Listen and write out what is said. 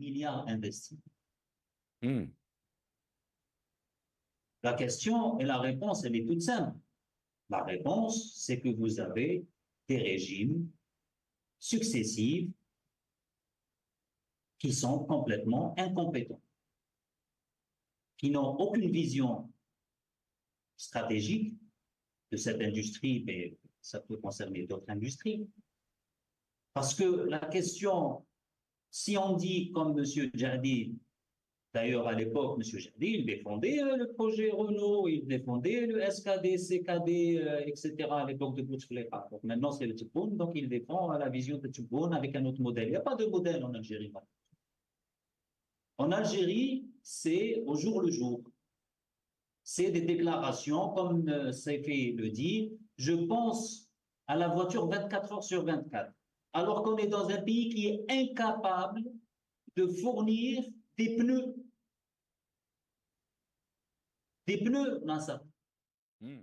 milliards investis. Hmm. La question et la réponse, elle est toute simple. La réponse, c'est que vous avez des régimes successifs qui sont complètement incompétents, qui n'ont aucune vision stratégique de cette industrie, mais ça peut concerner d'autres industries. Parce que la question, si on dit comme M. Jardy, d'ailleurs à l'époque, M. Jardy, il défendait le projet Renault, il défendait le SKD, CKD, etc. à l'époque de Bouteflika. Donc maintenant c'est le Tchouboun, donc il défend la vision de Tchouboun avec un autre modèle. Il n'y a pas de modèle en Algérie. En Algérie, c'est au jour le jour. C'est des déclarations, comme Saifi le dit, je pense à la voiture 24 heures sur 24, alors qu'on est dans un pays qui est incapable de fournir des pneus. Des pneus, Nassa. Hmm.